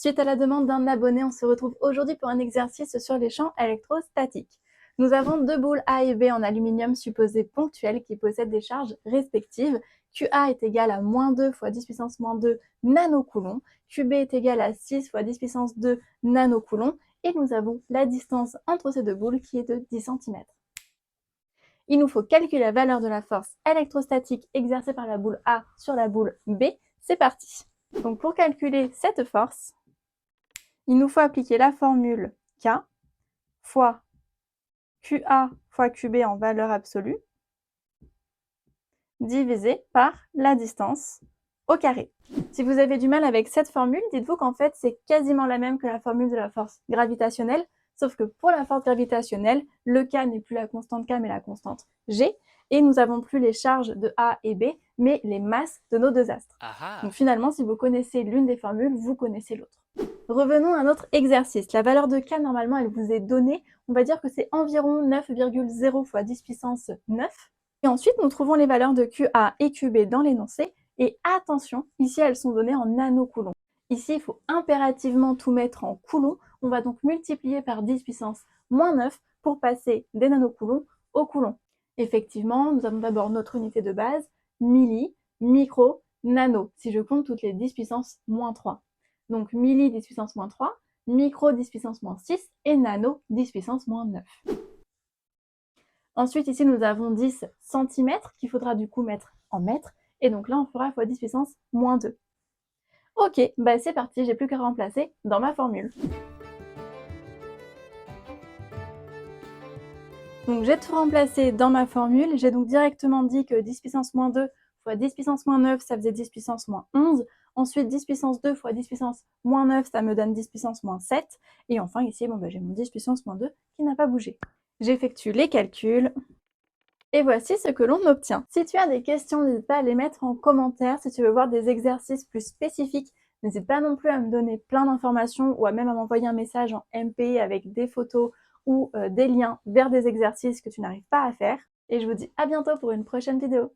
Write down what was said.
Suite à la demande d'un abonné, on se retrouve aujourd'hui pour un exercice sur les champs électrostatiques. Nous avons deux boules A et B en aluminium supposées ponctuelles qui possèdent des charges respectives. QA est égal à moins 2 fois 10 puissance moins 2 nanocoulombs, QB est égal à 6 fois 10 puissance 2 nanocoulombs, et nous avons la distance entre ces deux boules qui est de 10 cm. Il nous faut calculer la valeur de la force électrostatique exercée par la boule A sur la boule B. C'est parti. Donc pour calculer cette force, il nous faut appliquer la formule K fois QA fois QB en valeur absolue divisé par la distance au carré. Si vous avez du mal avec cette formule, dites-vous qu'en fait c'est quasiment la même que la formule de la force gravitationnelle, sauf que pour la force gravitationnelle, le K n'est plus la constante K mais la constante G, et nous n'avons plus les charges de A et B, mais les masses de nos deux astres. Donc finalement, si vous connaissez l'une des formules, vous connaissez l'autre. Revenons à notre exercice. La valeur de K, normalement, elle vous est donnée. On va dire que c'est environ 9,0 fois 10 puissance 9. Et ensuite, nous trouvons les valeurs de QA et QB dans l'énoncé. Et attention, ici, elles sont données en nanocoulombs. Ici, il faut impérativement tout mettre en coulombs. On va donc multiplier par 10 puissance moins 9 pour passer des nanocoulombs au coulomb. Effectivement, nous avons d'abord notre unité de base, milli, micro, nano, si je compte toutes les 10 puissance moins 3. Donc milli 10 puissance moins 3, micro 10 puissance moins 6 et nano 10 puissance moins 9. Ensuite, ici, nous avons 10 cm qu'il faudra du coup mettre en mètres. Et donc là, on fera fois 10 puissance moins 2. Ok, bah c'est parti, j'ai plus qu'à remplacer dans ma formule. Donc j'ai tout remplacé dans ma formule. J'ai donc directement dit que 10 puissance moins 2 fois 10 puissance moins 9, ça faisait 10 puissance moins 11. Ensuite, 10 puissance 2 fois 10 puissance moins 9, ça me donne 10 puissance moins 7. Et enfin, ici, j'ai mon 10 puissance moins 2 qui n'a pas bougé. J'effectue les calculs. Et voici ce que l'on obtient. Si tu as des questions, n'hésite pas à les mettre en commentaire. Si tu veux voir des exercices plus spécifiques, n'hésite pas non plus à me donner plein d'informations ou à même à m'envoyer un message en MP avec des photos ou des liens vers des exercices que tu n'arrives pas à faire. Et je vous dis à bientôt pour une prochaine vidéo.